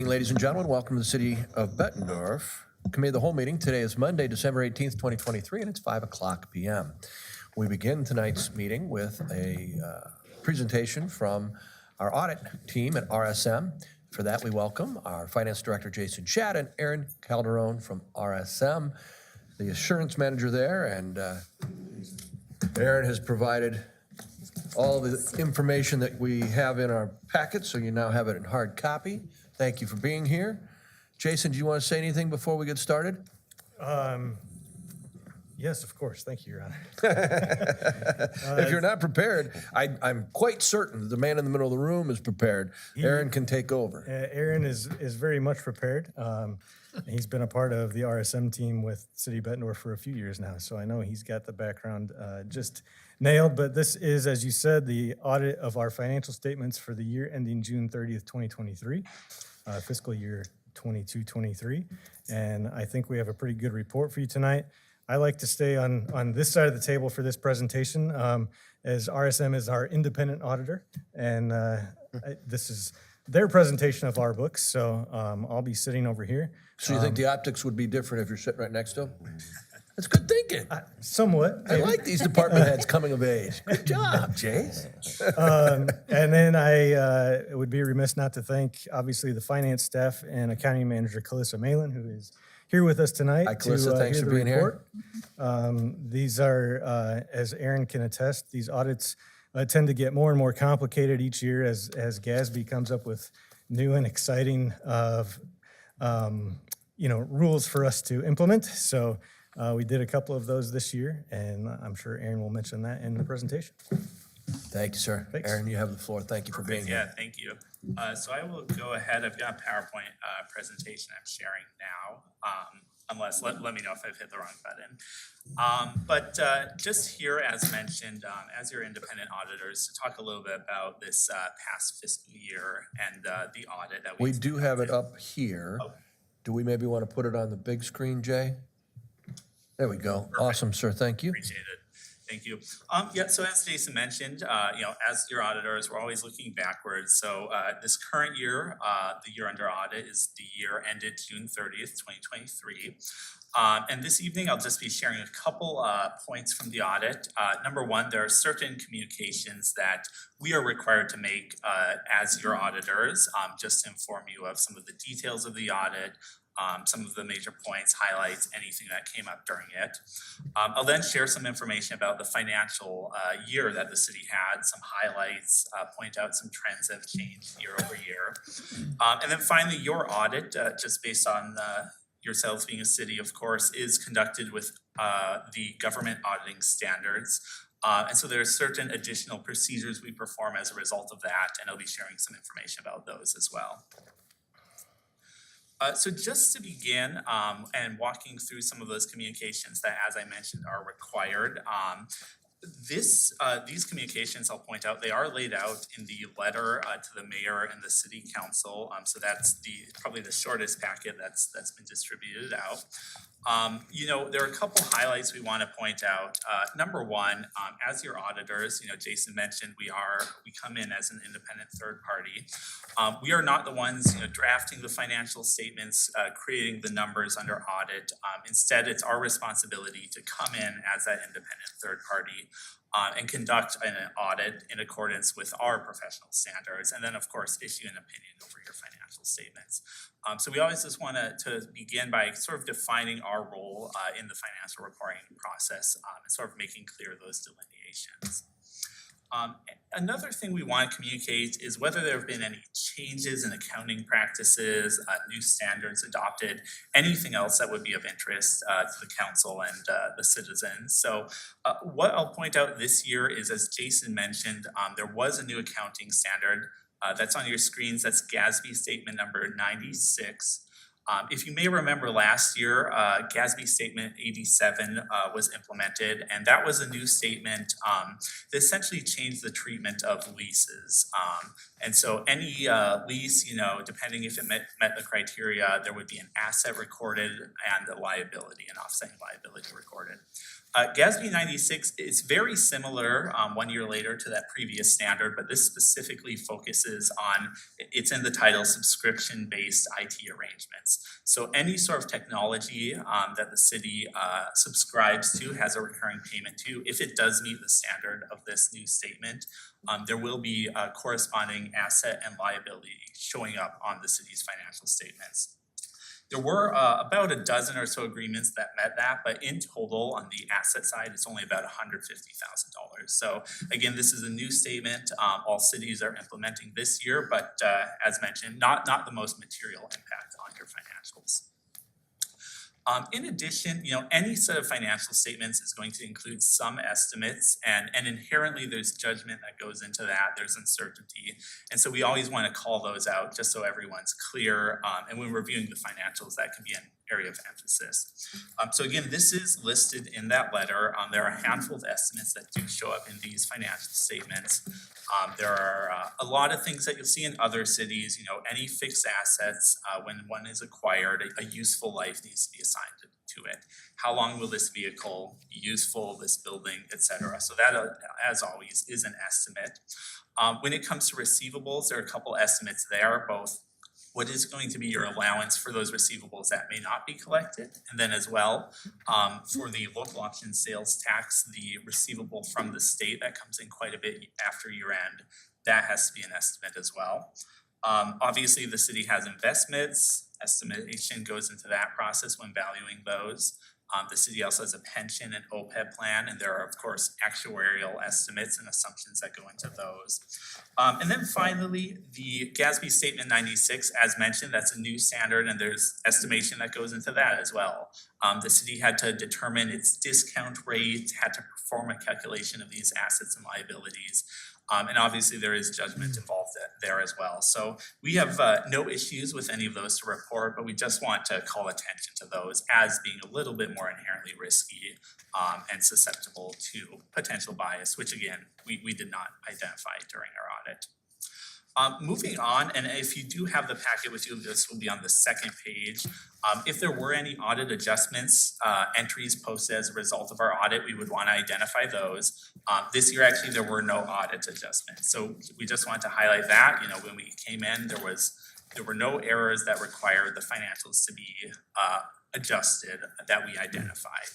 Ladies and gentlemen, welcome to the city of Bettendorf. Committee of the whole meeting. Today is Monday, December 18th, 2023, and it's 5 o'clock p.m. We begin tonight's meeting with a presentation from our audit team at RSM. For that, we welcome our Finance Director, Jason Shadd, and Aaron Calderon from RSM, the assurance manager there. And Aaron has provided all the information that we have in our packet, so you now have it in hard copy. Thank you for being here. Jason, do you want to say anything before we get started? Yes, of course. Thank you, Your Honor. If you're not prepared, I'm quite certain the man in the middle of the room is prepared. Aaron can take over. Aaron is very much prepared. He's been a part of the RSM team with City of Bettendorf for a few years now, so I know he's got the background just nailed. But this is, as you said, the audit of our financial statements for the year ending June 30th, 2023, fiscal year 22-23. And I think we have a pretty good report for you tonight. I like to stay on this side of the table for this presentation, as RSM is our independent auditor, and this is their presentation of our books, so I'll be sitting over here. So you think the optics would be different if you're sitting right next to him? That's good thinking. Somewhat. I like these department heads coming of age. Good job, Jace. And then I would be remiss not to thank, obviously, the finance staff and accounting manager, Calissa Malin, who is here with us tonight. Hi, Calissa. Thanks for being here. These are, as Aaron can attest, these audits tend to get more and more complicated each year as GASB comes up with new and exciting rules for us to implement. So we did a couple of those this year, and I'm sure Aaron will mention that in the presentation. Thank you, sir. Thanks. Aaron, you have the floor. Thank you for being here. Yeah, thank you. So I will go ahead. I've got a PowerPoint presentation I'm sharing now, unless let me know if I've hit the wrong button. But just here, as mentioned, as your independent auditors, to talk a little bit about this past fiscal year and the audit that We do have it up here. Okay. Do we maybe want to put it on the big screen, Jay? There we go. Perfect. Awesome, sir. Thank you. Appreciate it. Thank you. Yeah, so as Jason mentioned, as your auditors, we're always looking backwards. So this current year, the year under audit is the year ended June 30th, 2023. And this evening, I'll just be sharing a couple points from the audit. Number one, there are certain communications that we are required to make as your auditors, just to inform you of some of the details of the audit, some of the major points, highlights, anything that came up during it. I'll then share some information about the financial year that the city had, some highlights, point out some trends that have changed year over year. And then finally, your audit, just based on yourselves being a city, of course, is conducted with the government auditing standards. And so there are certain additional procedures we perform as a result of that, and I'll be sharing some information about those as well. So just to begin and walking through some of those communications that, as I mentioned, are required. These communications, I'll point out, they are laid out in the letter to the mayor and the city council. So that's probably the shortest packet that's been distributed out. There are a couple highlights we want to point out. Number one, as your auditors, Jason mentioned, we come in as an independent third party. We are not the ones, drafting the financial statements, creating the numbers under audit. Instead, it's our responsibility to come in as that independent third party and conduct an audit in accordance with our professional standards, and then, of course, issue an opinion over your financial statements. So we always just want to begin by sort of defining our role in the financial reporting process and sort of making clear those delineations. Another thing we want to communicate is whether there have been any changes in accounting practices, new standards adopted, anything else that would be of interest to the council and the citizens. So what I'll point out this year is, as Jason mentioned, there was a new accounting standard that's on your screens. That's GASB statement number 96. If you may remember last year, GASB Statement 87 was implemented, and that was a new statement that essentially changed the treatment of leases. And so any lease, depending if it met the criteria, there would be an asset recorded and a liability, an offsetting liability recorded. GASB 96 is very similar 1 year later to that previous standard, but this specifically focuses on, it's in the title, subscription-based IT arrangements. So any sort of technology that the city subscribes to, has a recurring payment to, if it does meet the standard of this new statement, there will be a corresponding asset and liability showing up on the city's financial statements. There were about a dozen or so agreements that met that, but in total on the asset side, it's only about $150,000. So again, this is a new statement. All cities are implementing this year, but as mentioned, not the most material impact on your financials. In addition, any set of financial statements is going to include some estimates, and inherently there's judgment that goes into that, there's uncertainty. And so we always want to call those out just so everyone's clear. And when reviewing the financials, that can be an area of emphasis. So again, this is listed in that letter. There are a handful of estimates that do show up in these financial statements. There are a lot of things that you'll see in other cities. Any fixed assets, when one is acquired, a useful life needs to be assigned to it. How long will this vehicle be useful, this building, etc. So that, as always, is an estimate. When it comes to receivables, there are a couple estimates there, both what is going to be your allowance for those receivables that may not be collected, and then as well, for the local option sales tax, the receivable from the state that comes in quite a bit after year end, that has to be an estimate as well. Obviously, the city has investments. Estimation goes into that process when valuing those. The city also has a pension and OPEB plan, and there are, of course, actuarial estimates and assumptions that go into those. And then finally, the GASB Statement 96, as mentioned, that's a new standard, and there's estimation that goes into that as well. The city had to determine its discount rate, had to perform a calculation of these assets and liabilities. And obviously there is judgment involved there as well. So we have no issues with any of those to report, but we just want to call attention to those as being a little bit more inherently risky and susceptible to potential bias, which again, we did not identify during our audit. Moving on, and if you do have the packet with you, this will be on the second page. If there were any audit adjustments, entries posted as a result of our audit, we would want to identify those. This year, actually, there were no audit adjustments. So we just want to highlight that, when we came in, there were no errors that required the financials to be adjusted that we identified.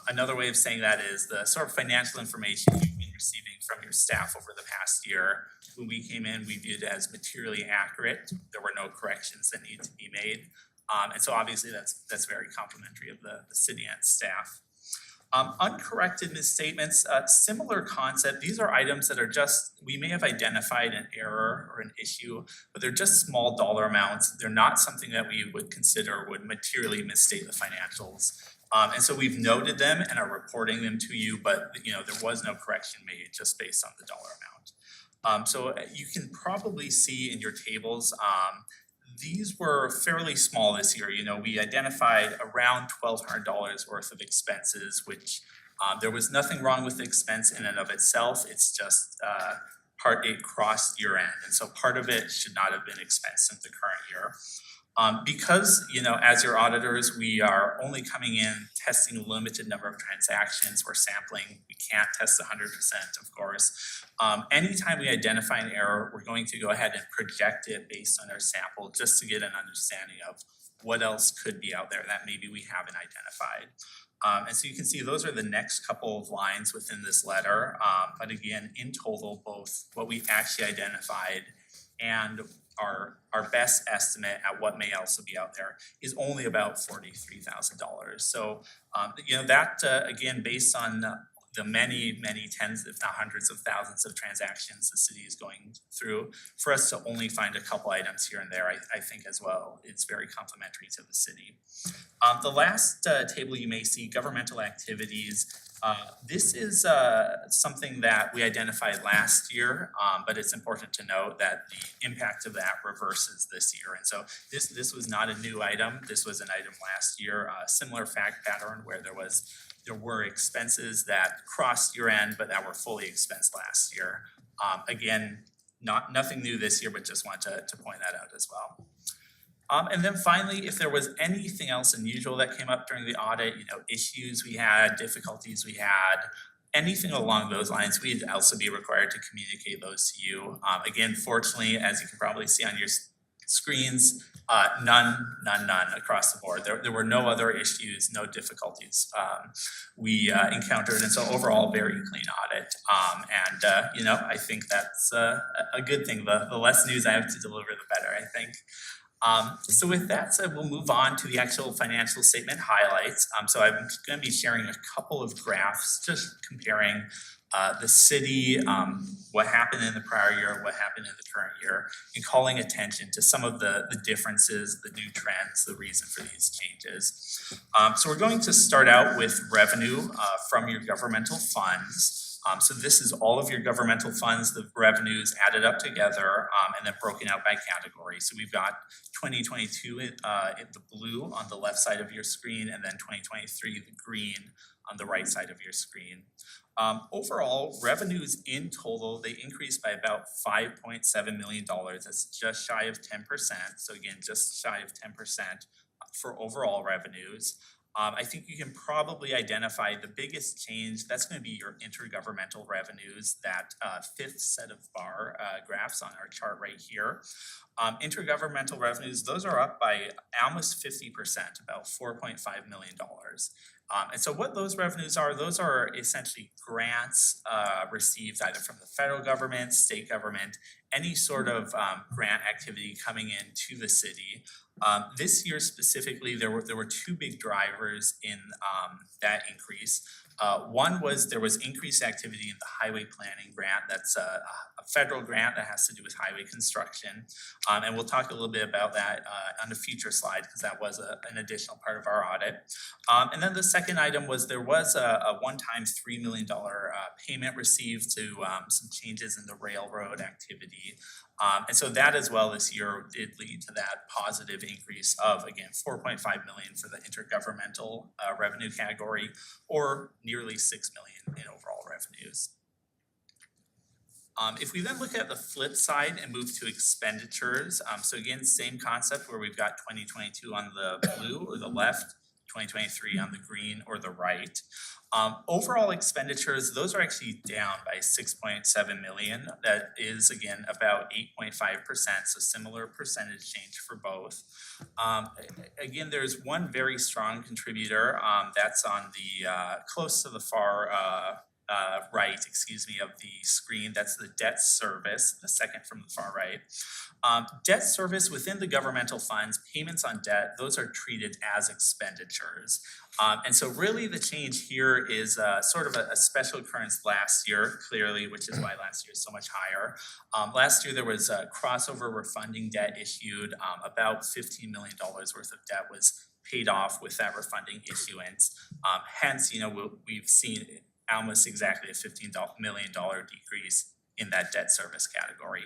Another way of saying that is the sort of financial information you've been receiving from your staff over the past year. When we came in, we viewed it as materially accurate. There were no corrections that need to be made. And so obviously that's very complimentary of the city and staff. Uncorrected misstatements, similar concept. These are items that are just, we may have identified an error or an issue, but they're just small dollar amounts. They're not something that we would consider would materially misstate the financials. And so we've noted them and are reporting them to you, but there was no correction made just based on the dollar amount. So you can probably see in your tables, these were fairly small this year. We identified around $1,200 worth of expenses, which there was nothing wrong with the expense in and of itself. It's just it crossed year end. And so part of it should not have been expensed in the current year. Because, as your auditors, we are only coming in testing a limited number of transactions. We're sampling. We can't test 100%, of course. Anytime we identify an error, we're going to go ahead and project it based on our sample just to get an understanding of what else could be out there that maybe we haven't identified. And so you can see those are the next couple of lines within this letter. But again, in total, both what we actually identified and our best estimate at what may also be out there is only about $43,000. So, that again, based on the many, many tens, if not hundreds of thousands of transactions the city is going through, for us to only find a couple items here and there, I think as well, it's very complimentary to the city. The last table you may see, governmental activities. This is something that we identified last year, but it's important to note that the impact of that reverses this year. And so this was not a new item. This was an item last year, a similar fact pattern where there were expenses that crossed year end, but that were fully expensed last year. Again, nothing new this year, but just want to point that out as well. And then finally, if there was anything else unusual that came up during the audit, issues we had, difficulties we had, anything along those lines, we'd also be required to communicate those to you. Again, fortunately, as you can probably see on your screens, none across the board. There were no other issues, no difficulties we encountered, and so overall, very clean audit. And I think that's a good thing. The less news I have to deliver, the better, I think. So with that said, we'll move on to the actual financial statement highlights. So I'm going to be sharing a couple of graphs, just comparing the city, what happened in the prior year, what happened in the current year, and calling attention to some of the differences, the new trends, the reason for these changes. So we're going to start out with revenue from your governmental funds. So this is all of your governmental funds, the revenues added up together, and then broken out by category. So we've got 2022 in the blue on the left side of your screen, and then 2023 the green on the right side of your screen. Overall, revenues in total, they increased by about $5.7 million. That's just shy of 10%. So again, just shy of 10% for overall revenues. I think you can probably identify the biggest change. That's going to be your intergovernmental revenues, that fifth set of bar graphs on our chart right here. Intergovernmental revenues, those are up by almost 50%, about $4.5 million. And so what those revenues are, those are essentially grants received either from the federal government, state government, any sort of grant activity coming in to the city. This year specifically, there were two big drivers in that increase. One was there was increased activity in the highway planning grant. That's a federal grant that has to do with highway construction. And we'll talk a little bit about that on a future slide because that was an additional part of our audit. And then the second item was there was a one-time $3 million payment received to some changes in the railroad activity. And so that as well this year did lead to that positive increase of, again, $4.5 million for the intergovernmental revenue category, or nearly $6 million in overall revenues. If we then look at the flip side and move to expenditures, so again, same concept where we've got 2022 on the blue or the left, 2023 on the green or the right. Overall expenditures, those are actually down by 6.7 million. That is, again, about 8.5%, so similar percentage change for both. Again, there's one very strong contributor that's on the close to the far right, of the screen. That's the debt service, the second from the far right. Debt service within the governmental funds, payments on debt, those are treated as expenditures. And so really the change here is sort of a special occurrence last year, clearly, which is why last year is so much higher. Last year there was a crossover refunding debt issued, about $15 million worth of debt was paid off with that refunding issuance. Hence, we've seen almost exactly a $15 million decrease in that debt service category.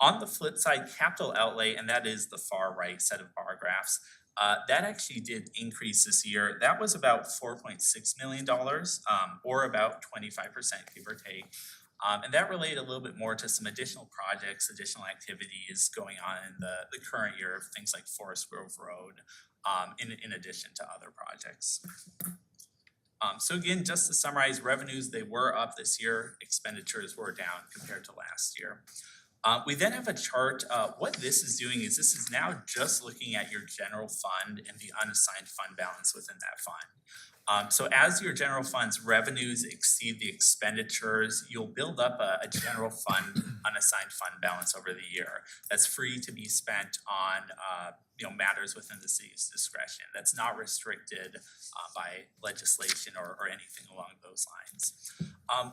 On the flip side, capital outlay, and that is the far right set of bar graphs, that actually did increase this year. That was about $4.6 million, or about 25%, give or take. And that related a little bit more to some additional projects, additional activities going on in the current year, things like Forest Grove Road, in addition to other projects. So again, just to summarize, revenues, they were up this year. Expenditures were down compared to last year. We then have a chart. What this is doing is this is now just looking at your general fund and the unassigned fund balance within that fund. So as your general fund's revenues exceed the expenditures, you'll build up a general fund unassigned fund balance over the year that's free to be spent on matters within the city's discretion. That's not restricted by legislation or anything along those lines.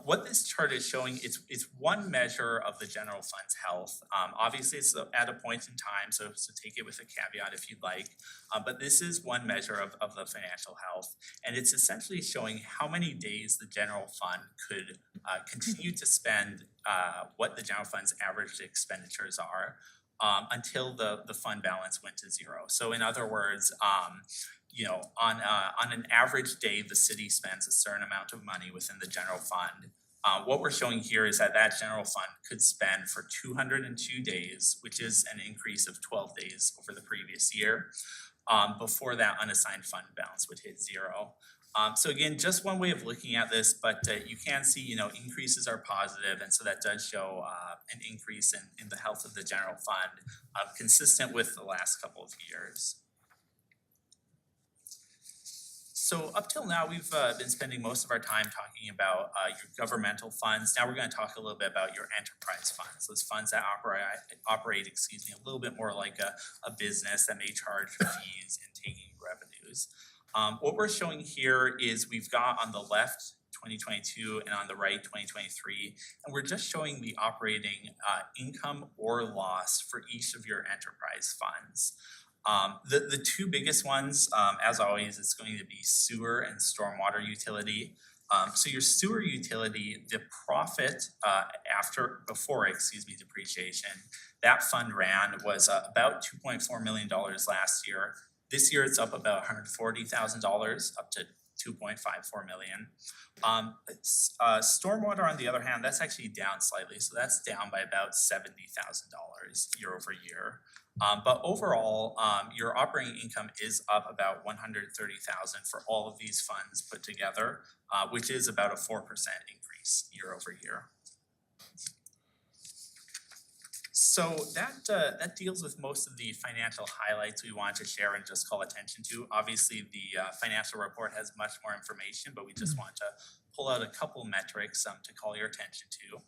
What this chart is showing, it's one measure of the general fund's health. Obviously, it's at a point in time, so take it with a caveat if you'd like. But this is one measure of the financial health, and it's essentially showing how many days the general fund could continue to spend what the general fund's average expenditures are until the fund balance went to zero. So in other words, on an average day, the city spends a certain amount of money within the general fund. What we're showing here is that general fund could spend for 202 days, which is an increase of 12 days over the previous year, before that unassigned fund balance would hit zero. So again, just one way of looking at this, but you can see, increases are positive, and so that does show an increase in the health of the general fund, consistent with the last couple of years. So up till now, we've been spending most of our time talking about your governmental funds. Now we're going to talk a little bit about your enterprise funds, those funds that operate, a little bit more like a business that may charge fees and taking revenues. What we're showing here is we've got on the left 2022 and on the right 2023, and we're just showing the operating income or loss for each of your enterprise funds. The two biggest ones, as always, is going to be sewer and stormwater utility. So your sewer utility, the profit before depreciation, that fund ran was about $2.4 million last year. This year it's up about $140,000, up to $2.54 million. Stormwater, on the other hand, that's actually down slightly, so that's down by about $70,000 year over year. But overall, your operating income is up about $130,000 for all of these funds put together, which is about a 4% increase year over year. So that deals with most of the financial highlights we want to share and just call attention to. Obviously, the financial report has much more information, but we just want to pull out a couple metrics to call your attention to.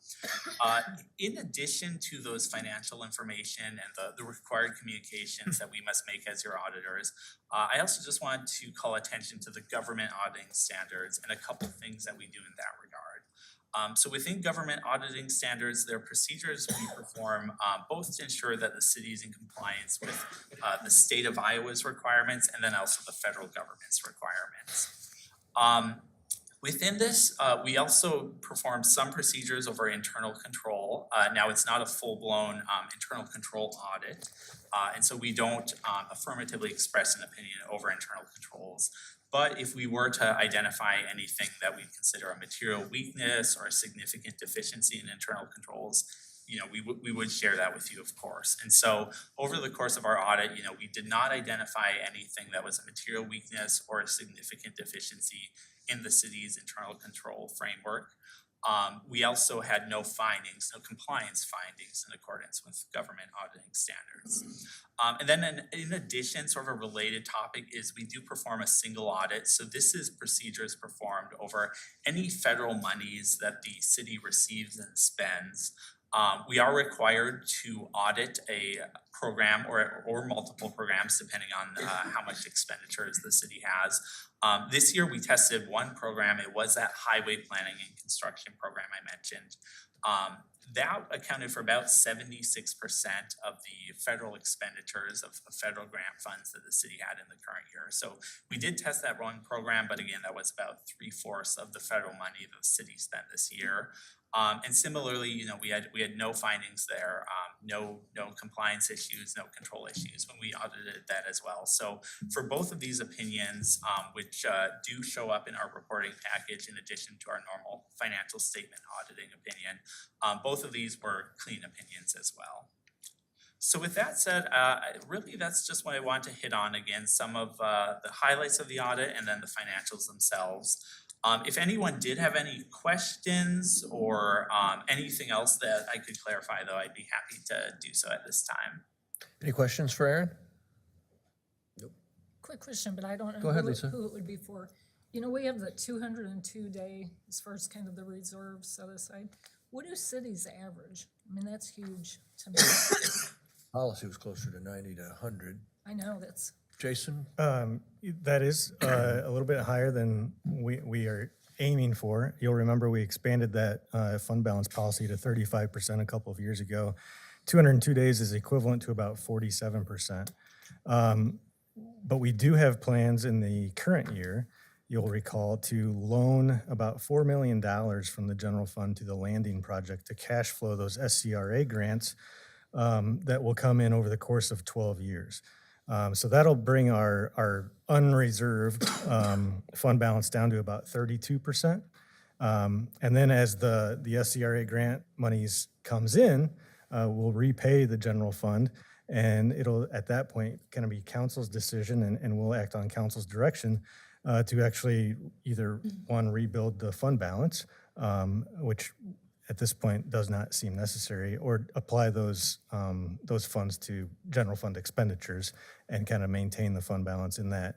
In addition to those financial information and the required communications that we must make as your auditors, I also just want to call attention to the government auditing standards and a couple things that we do in that regard. So within government auditing standards, there are procedures we perform both to ensure that the city is in compliance with the state of Iowa's requirements and then also the federal government's requirements. Within this, we also perform some procedures over internal control. Now, it's not a full-blown internal control audit, and so we don't affirmatively express an opinion over internal controls. But if we were to identify anything that we consider a material weakness or a significant deficiency in internal controls, we would share that with you, of course. And so over the course of our audit, we did not identify anything that was a material weakness or a significant deficiency in the city's internal control framework. We also had no compliance findings in accordance with government auditing standards. And then in addition, sort of a related topic is we do perform a single audit. So this is procedures performed over any federal monies that the city receives and spends. We are required to audit a program or multiple programs depending on how much expenditures the city has. This year we tested one program. It was that highway planning and construction program I mentioned. That accounted for about 76% of the federal expenditures of federal grant funds that the city had in the current year. So we did test that one program, but again, that was about 3/4 of the federal money that the city spent this year. And similarly, we had no findings there, no compliance issues, no control issues when we audited that as well. So for both of these opinions, which do show up in our reporting package in addition to our normal financial statement auditing opinion, both of these were clean opinions as well. So with that said, really that's just what I want to hit on again, some of the highlights of the audit and then the financials themselves. If anyone did have any questions or anything else that I could clarify, though, I'd be happy to do so at this time. Any questions for Aaron? Quick question, but I don't know Go ahead, Lisa. who it would be for. We have the 202 day as far as kind of the reserves set aside. What do cities average? I mean, that's huge to me. Policy was closer to 90 to 100. I know, that's, Jason? That is a little bit higher than we are aiming for. You'll remember we expanded that fund balance policy to 35% a couple of years ago. 202 days is equivalent to about 47%. But we do have plans in the current year, you'll recall, to loan about $4 million from the general fund to the landing project to cash flow those SCRA grants that will come in over the course of 12 years. So that'll bring our unreserved fund balance down to about 32%. And then as the SCRA grant monies comes in, we'll repay the general fund, and it'll at that point kind of be council's decision, and we'll act on council's direction to actually either one, rebuild the fund balance, which at this point does not seem necessary, or apply those funds to general fund expenditures and kind of maintain the fund balance in that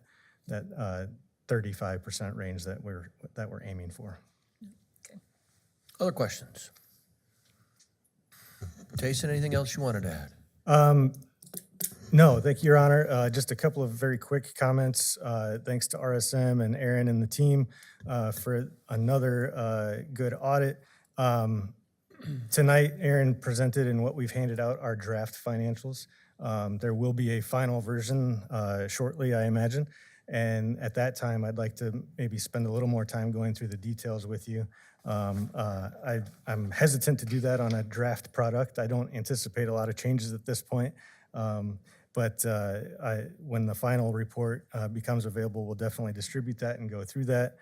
35% range that we're aiming for. Other questions? Jason, anything else you wanted to add? No, thank you, Your Honor. Just a couple of very quick comments. Thanks to RSM and Aaron and the team for another good audit. Tonight, Aaron presented in what we've handed out our draft financials. There will be a final version shortly, I imagine. And at that time, I'd like to maybe spend a little more time going through the details with you. I'm hesitant to do that on a draft product. I don't anticipate a lot of changes at this point. But when the final report becomes available, we'll definitely distribute that and go through that.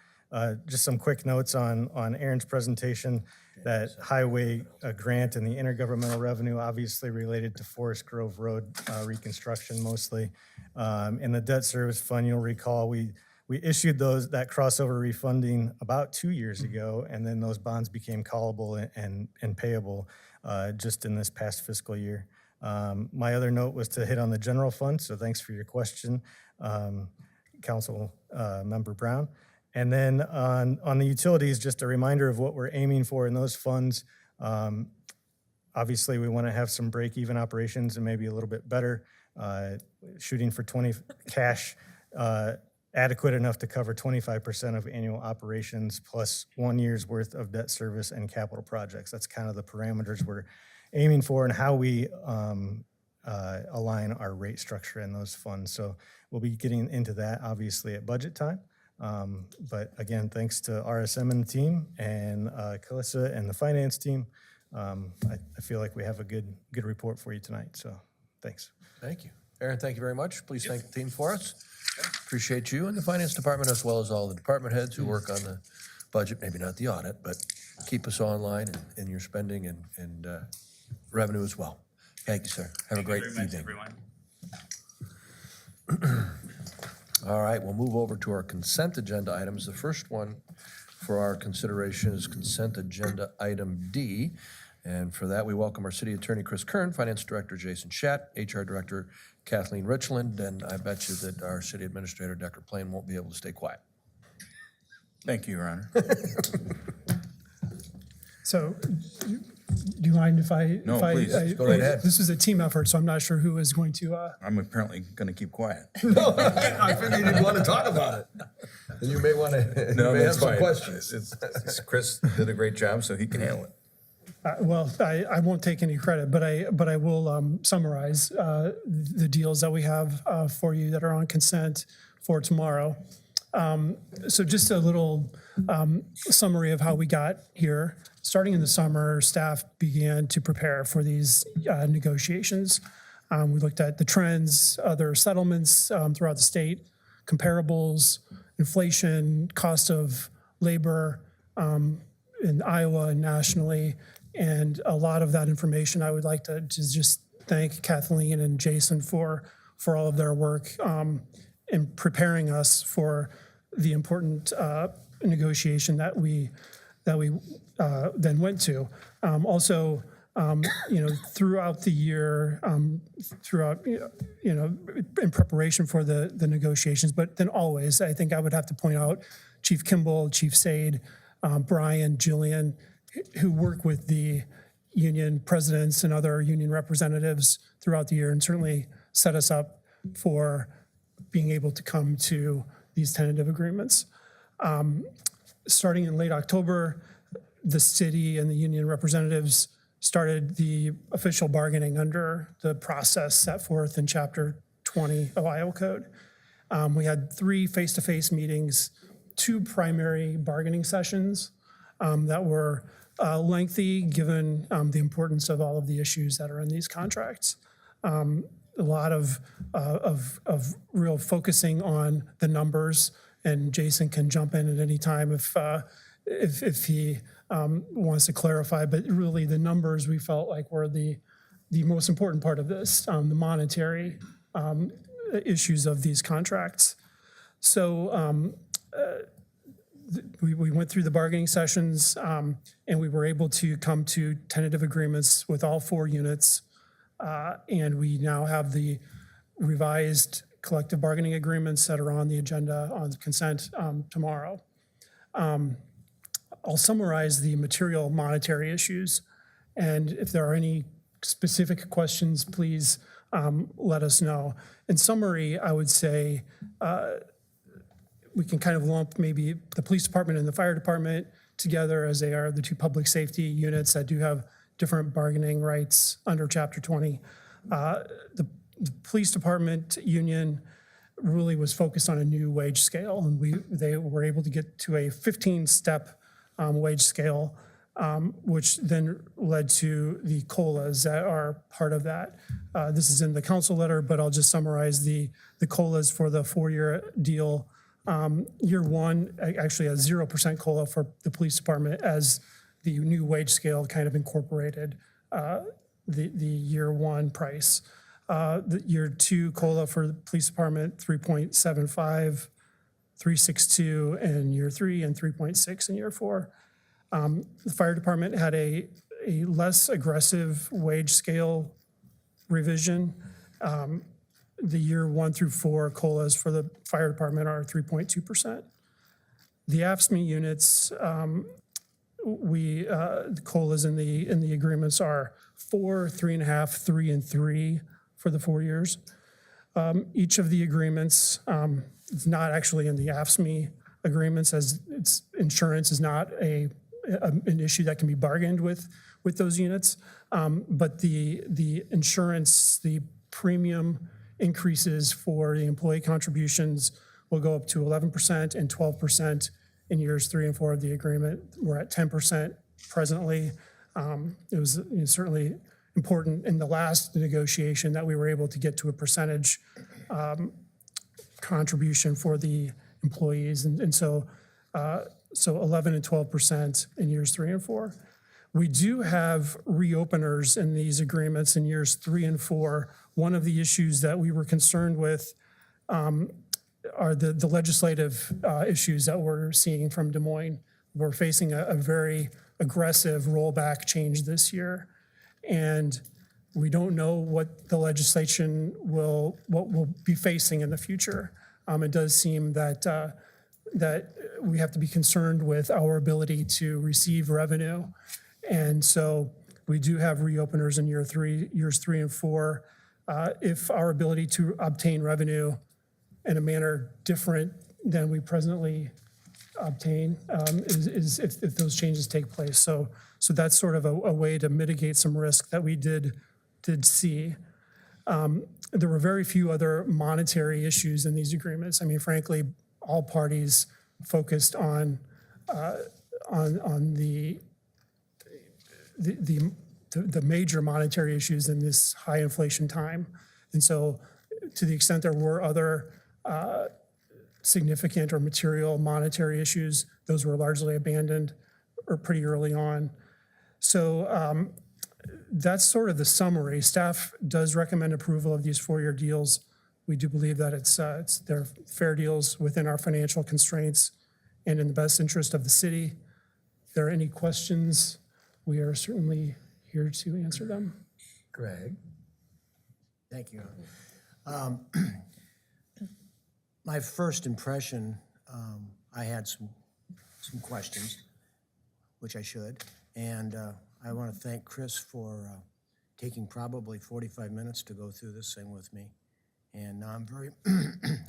Just some quick notes on Aaron's presentation. That highway grant and the intergovernmental revenue obviously related to Forest Grove Road reconstruction mostly. In the debt service fund, you'll recall we issued that crossover refunding about 2 years ago, and then those bonds became callable and payable just in this past fiscal year. My other note was to hit on the general fund, so thanks for your question, Council Member Brown. And then on the utilities, just a reminder of what we're aiming for in those funds. Obviously, we want to have some break-even operations and maybe a little bit better, shooting for 20 cash adequate enough to cover 25% of annual operations plus 1 year's worth of debt service and capital projects. That's kind of the parameters we're aiming for and how we align our rate structure in those funds. So we'll be getting into that obviously at budget time. But again, thanks to RSM and the team and Calissa and the finance team. I feel like we have a good report for you tonight. So thanks. Thank you. Aaron, thank you very much. Please thank the team for us. Appreciate you and the finance department as well as all the department heads who work on the budget, maybe not the audit, but keep us online in your spending and revenue as well. Thank you, sir. Have a great Thank you very evening. much, everyone. All right, we'll move over to our consent agenda items. The first one for our consideration is consent agenda item D. And for that, we welcome our city attorney, Chris Kern, finance director, Jason Schatt, HR director, Kathleen Richland, and I bet you that our city administrator, Decker Plain, won't be able to stay quiet. Thank you, Your Honor. So, do you mind if I? No, if I- please. I- Go right ahead. This is a team effort, so I'm not sure who is going to, I'm apparently going to keep quiet. I figured you didn't want to talk about it. And you may want to, No, you may have that's some fine. questions. Chris did a great job, so he can handle it. well, I won't take any credit, but I will summarize the deals that we have for you that are on consent for tomorrow. So just a little summary of how we got here. Starting in the summer, staff began to prepare for these negotiations. We looked at the trends, other settlements throughout the state, comparables, inflation, cost of labor in Iowa and nationally. And a lot of that information, I would like to just thank Kathleen and Jason for all of their work in preparing us for the important negotiation that we then went to. Also, throughout the year, in preparation for the negotiations, but then always, I think I would have to point out Chief Kimball, Chief Sade, Brian, Jillian, who work with the union presidents and other union representatives throughout the year and certainly set us up for being able to come to these tentative agreements. Starting in late October, the city and the union representatives started the official bargaining under the process set forth in Chapter 20 of Iowa Code. We had 3 face-to-face meetings, 2 primary bargaining sessions that were lengthy, given the importance of all of the issues that are in these contracts. A lot of real focusing on the numbers, and Jason can jump in at any time if he wants to clarify. But really, the numbers we felt like were the most important part of this, the monetary issues of these contracts. So we went through the bargaining sessions, and we were able to come to tentative agreements with all 4 units. And we now have the revised collective bargaining agreements that are on the agenda on consent tomorrow. I'll summarize the material monetary issues, and if there are any specific questions, please let us know. In summary, I would say we can kind of lump maybe the police department and the fire department together, as they are the 2 public safety units that do have different bargaining rights under Chapter 20. The police department union really was focused on a new wage scale, and they were able to get to a 15-step wage scale, which then led to the COLAs that are part of that. This is in the council letter, but I'll just summarize the COLAs for the 4-year deal. Year 1 actually has 0% COLA for the police department, as the new wage scale kind of incorporated the year 1 price. The year 2 COLA for the police department, 3.75, 3.62 in year 3, and 3.6 in year 4. The fire department had a less aggressive wage scale revision. The year 1 through 4 COLAs for the fire department are 3.2%. The AFSCME units, the COLAs in the agreements are 4, 3.5, 3, and 3 for the 4 years. Each of the agreements is not actually in the AFSCME agreements, as its insurance is not an issue that can be bargained with those units. But the insurance, the premium increases for the employee contributions will go up to 11% and 12% in years 3 and 4 of the agreement. We're at 10% presently. It was certainly important in the last negotiation that we were able to get to a percentage contribution for the employees. And so 11 and 12% in years 3 and 4. We do have reopeners in these agreements in years 3 and 4. One of the issues that we were concerned with are the legislative issues that we're seeing from Des Moines. We're facing a very aggressive rollback change this year, and we don't know what the legislation what we'll be facing in the future. It does seem that we have to be concerned with our ability to receive revenue. And so we do have reopeners in years 3 and 4. If our ability to obtain revenue in a manner different than we presently obtain is if those changes take place. So that's sort of a way to mitigate some risk that we did see. There were very few other monetary issues in these agreements. I mean, frankly, all parties focused on the major monetary issues in this high inflation time. And so to the extent there were other significant or material monetary issues, those were largely abandoned or pretty early on. So that's sort of the summary. Staff does recommend approval of these 4-year deals. We do believe that they're fair deals within our financial constraints and in the best interest of the city. If there are any questions, we are certainly here to answer them. Greg? Thank you. My first impression, I had some questions, which I should, and I want to thank Chris for taking probably 45 minutes to go through this thing with me. And I'm very,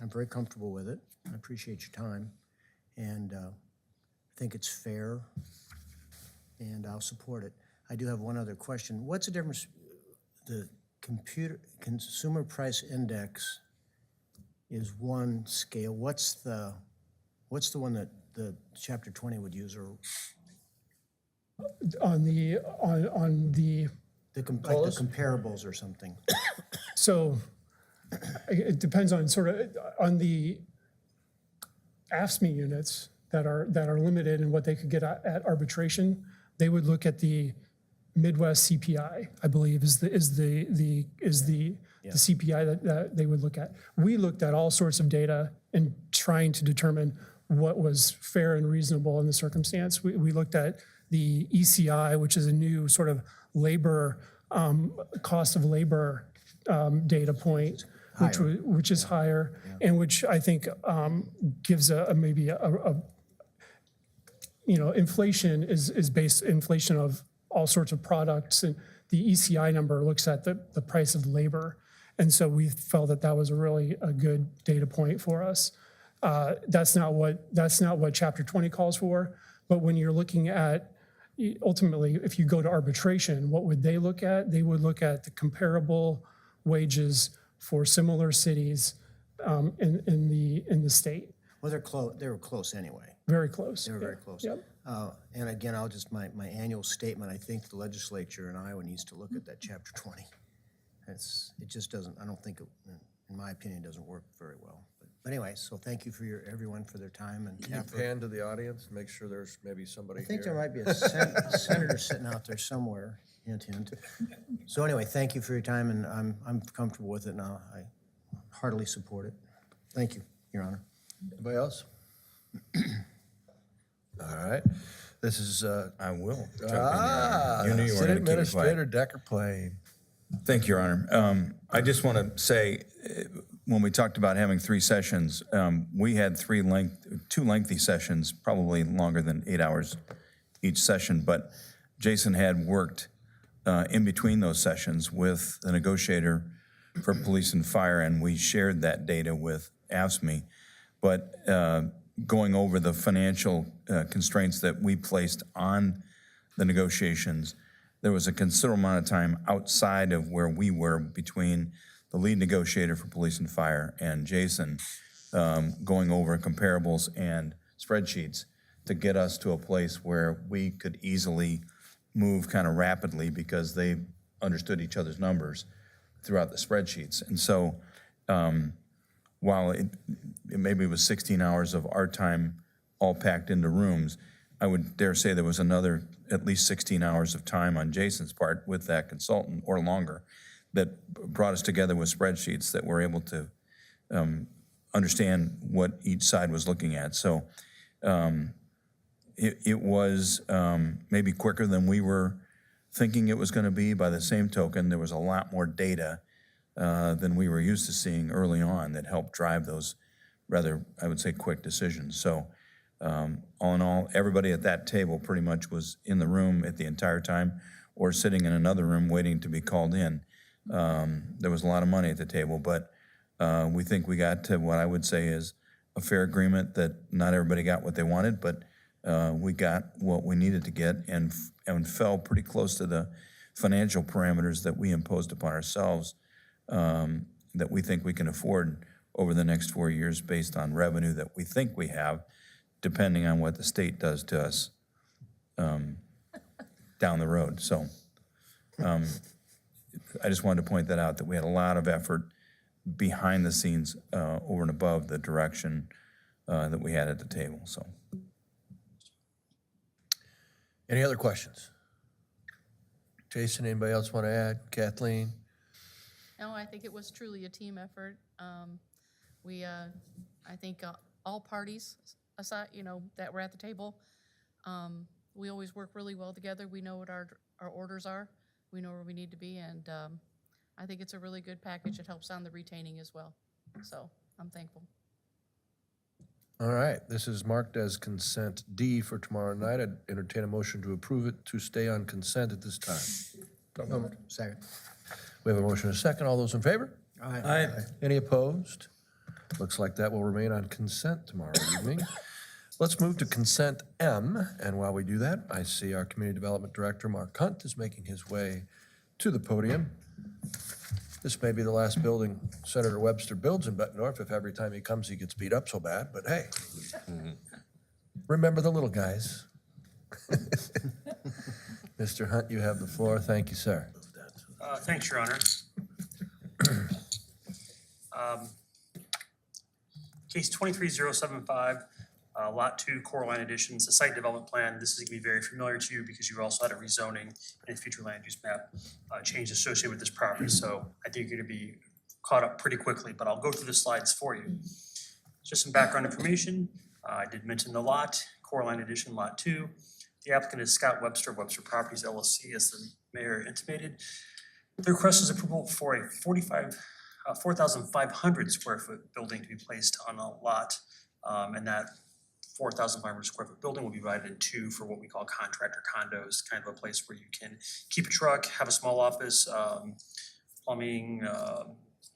I'm very comfortable with it. I appreciate your time. And I think it's fair, and I'll support it. I do have one other question. What's the difference, the consumer price index is one scale. What's the one that the chapter 20 would use, or On the, on the, like the comparables or something? so it depends on sort of, on the AFSCME units that are limited and what they could get at arbitration, they would look at the Midwest CPI, I believe, is the CPI that they would look at. We looked at all sorts of data and trying to determine what was fair and reasonable in the circumstance. We looked at the ECI, which is a new sort of labor, cost of labor data point, which is higher, and which I think gives maybe inflation is based, inflation of all sorts of products, and the ECI number looks at the price of labor. And so we felt that was a good data point for us. That's not what Chapter 20 calls for, but when you're looking at, ultimately, if you go to arbitration, what would they look at? They would look at the comparable wages for similar cities in the state. Well, they're close. They were close anyway. Very close. They were very Yeah. close. Yep. And again, I'll just, my annual statement, I think the legislature in Iowa needs to look at that chapter 20. It just doesn't, I don't think, in my opinion, doesn't work very well. But anyway, so thank you for everyone for their time and Can you effort. pan to the audience, make sure there's maybe somebody I think there here? might be a senator sitting out there somewhere, hint, hint. So anyway, thank you for your time, and I'm comfortable with it now. I heartily support it. Thank you, Your Honor. Anybody else? All right, this is, I will jump in, Your Honor. You knew you were City going to keep it quiet. Administrator Decker Plain. Thank you, Your Honor. I just want to say, when we talked about having 3 sessions, we had 2 lengthy sessions, probably longer than 8 hours each session, but Jason had worked in between those sessions with the negotiator for police and fire, and we shared that data with AFSCME. But going over the financial constraints that we placed on the negotiations, there was a considerable amount of time outside of where we were between the lead negotiator for police and fire and Jason, going over comparables and spreadsheets to get us to a place where we could easily move kind of rapidly because they understood each other's numbers throughout the spreadsheets. And so while it maybe was 16 hours of our time all packed into rooms, I would dare say there was another at least 16 hours of time on Jason's part with that consultant or longer that brought us together with spreadsheets that were able to understand what each side was looking at. So it was maybe quicker than we were thinking it was going to be. By the same token, there was a lot more data than we were used to seeing early on that helped drive those rather, I would say, quick decisions. So all in all, everybody at that table pretty much was in the room at the entire time or sitting in another room waiting to be called in. There was a lot of money at the table, but we think we got to what I would say is a fair agreement that not everybody got what they wanted, but we got what we needed to get and fell pretty close to the financial parameters that we imposed upon ourselves that we think we can afford over the next 4 years based on revenue that we think we have, depending on what the state does to us down the road. So I just wanted to point that out, that we had a lot of effort behind the scenes over and above the direction that we had at the table, so. Any other questions? Jason, anybody else want to add? Kathleen? No, I think it was truly a team effort. I think all parties, aside, that were at the table, we always work really well together. We know what our orders are. We know where we need to be, and I think it's a really good package. It helps on the retaining as well. So I'm thankful. All right, this is marked as consent D for tomorrow night. I'd entertain a motion to approve it to stay on consent at this time. Second. We have a motion and a second. All those in favor? Aye. Any opposed? Looks like that will remain on consent tomorrow evening. Let's move to consent M, and while we do that, I see our Community Development Director, Mark Hunt, is making his way to the podium. This may be the last building Senator Webster builds in Bettendorf, if every time he comes he gets beat up so bad, but hey. Remember the little guys. Mr. Hunt, you have the floor. Thank you, sir. Thanks, Your Honor. Case 23075, Lot 2, Coraline Additions, the site development plan. This is going to be very familiar to you because you also had a rezoning and a future land use map change associated with this property. So I think you're going to be caught up pretty quickly, but I'll go through the slides for you. Just some background information. I did mention the lot, Coraline Addition, Lot 2. The applicant is Scott Webster, Webster Properties LLC, as the mayor intimated. The request is approval for a 4,500 square foot building to be placed on a lot. And that 4,500 square foot building will be divided in two for what we call contractor condos, kind of a place where you can keep a truck, have a small office, plumbing,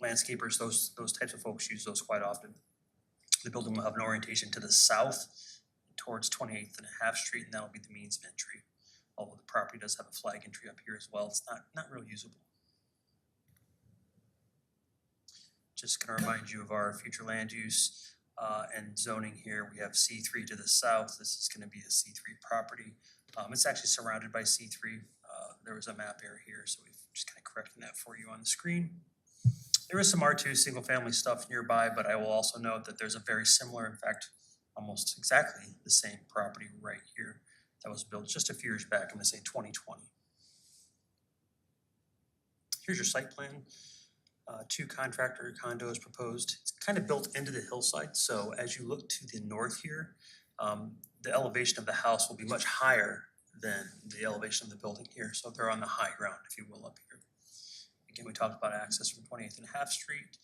landscapers, those types of folks use those quite often. The building will have an orientation to the south towards 28th and a half Street, and that'll be the means of entry. Although the property does have a flag entry up here as well, it's not real usable. Just gonna remind you of our future land use and zoning here. We have C3 to the south. This is gonna be a C3 property. It's actually surrounded by C3. There was a map error here, so we've just kind of correcting that for you on the screen. There is some R2 single family stuff nearby, but I will also note that there's a very similar, in fact, almost exactly the same property right here that was built just a few years back, I'm gonna say 2020. Here's your site plan. 2 contractor condos proposed. It's kind of built into the hillside, so as you look to the north here, the elevation of the house will be much higher than the elevation of the building here, so they're on the high ground, if you will, up here. Again, we talked about access from 28th and a half Street,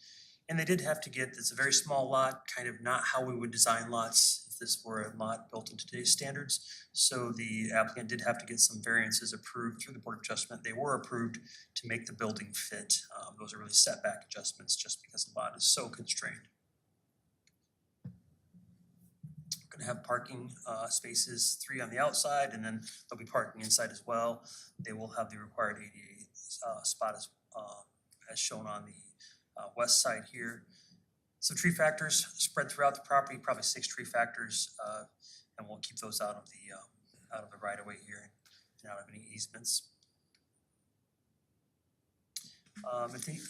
and they did have to get, it's a very small lot, kind of not how we would design lots if this were a lot built into today's standards. So the applicant did have to get some variances approved through the Board of Adjustment. They were approved to make the building fit. Those are really setback adjustments just because the lot is so constrained. We're gonna have parking spaces, 3 on the outside, and then there'll be parking inside as well. They will have the required ADA spot as shown on the west side here. Some tree factors spread throughout the property, probably 6 tree factors, and we'll keep those out of the right of way here and out of any easements.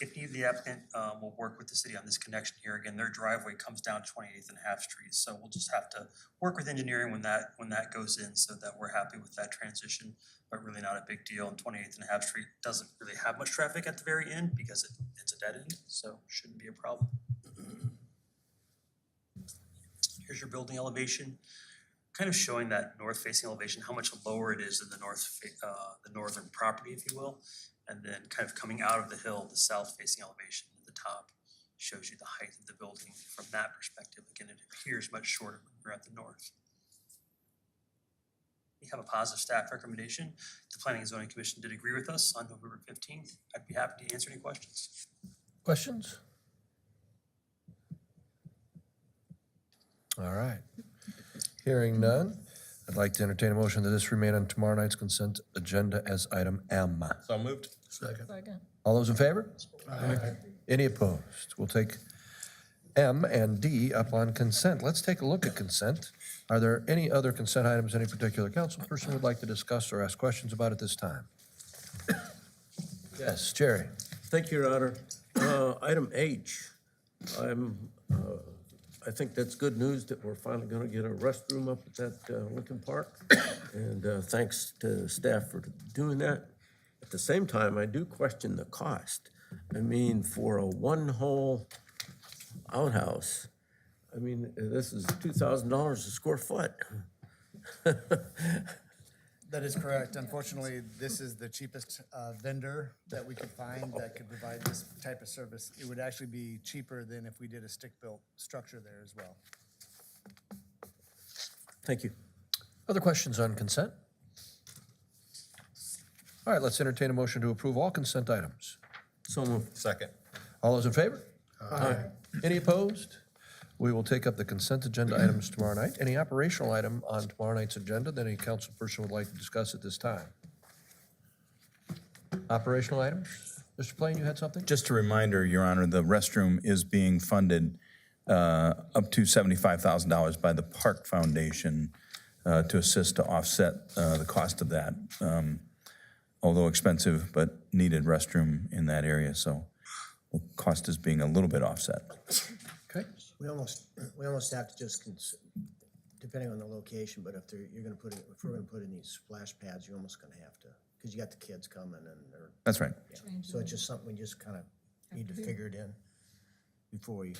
If needed, the applicant will work with the city on this connection here. Again, their driveway comes down 28th and a half Street, so we'll just have to work with engineering when that goes in so that we're happy with that transition, but really not a big deal. And 28th and a half Street doesn't really have much traffic at the very end because it's a dead end, so shouldn't be a problem. Here's your building elevation, kind of showing that north-facing elevation, how much lower it is than the northern property, if you will. And then kind of coming out of the hill, the south-facing elevation at the top shows you the height of the building from that perspective. Again, it appears much shorter when you're at the north. We have a positive staff recommendation. The Planning and Zoning Commission did agree with us on November 15th. I'd be happy to answer any questions. Questions? All right. Hearing none, I'd like to entertain a motion that this remain on tomorrow night's consent agenda as item M. So moved. Second. All those in favor? Any opposed? We'll take M and D up on consent. Let's take a look at consent. Are there any other consent items any particular council person would like to discuss or ask questions about at this time? Yes, Jerry. Thank you, Your Honor. Item H, I think that's good news that we're finally gonna get a restroom up at that Lincoln Park. And thanks to staff for doing that. At the same time, I do question the cost. I mean, for a one-hole outhouse, I mean, this is $2,000 a square foot. That is correct. Unfortunately, this is the cheapest vendor that we could find that could provide this type of service. It would actually be cheaper than if we did a stick-built structure there as well. Thank you. Other questions on consent? All right, let's entertain a motion to approve all consent items. So moved. Second. All those in favor? Aye. Any opposed? We will take up the consent agenda items tomorrow night. Any operational item on tomorrow night's agenda that any council person would like to discuss at this time? Operational items? Mr. Plain, you had something? Just a reminder, Your Honor, the restroom is being funded up to $75,000 by the Park Foundation to assist to offset the cost of that, although expensive, but needed restroom in that area. So the cost is being a little bit offset. Okay. We almost have to just, depending on the location, but if you're gonna put it, if we're gonna put in these splash pads, you're almost gonna have to, because you got the kids coming and they're, That's right. so it's just something we just kind of need to figure it in before we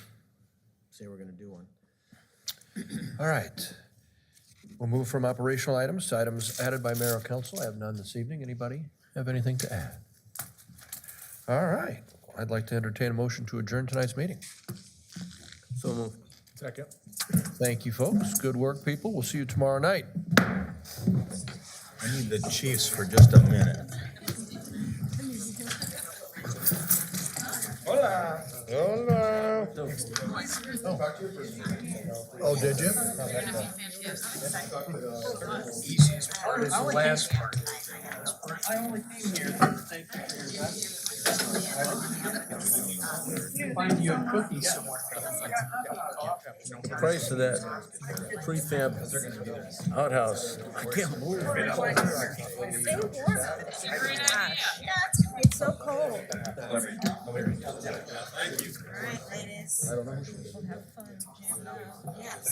say we're gonna do one. All right. We'll move from operational items to items added by mayor or council. I have none this evening. Anybody have anything to add? All right. I'd like to entertain a motion to adjourn tonight's meeting. So moved. Second. Thank you, folks. Good work, people. We'll see you tomorrow night. I need the chiefs for just a minute. Oh, did you? Find you a cookie somewhere. Price of that prefab outhouse, I can't believe it. It's so cold. All right, ladies. Have fun. Yes.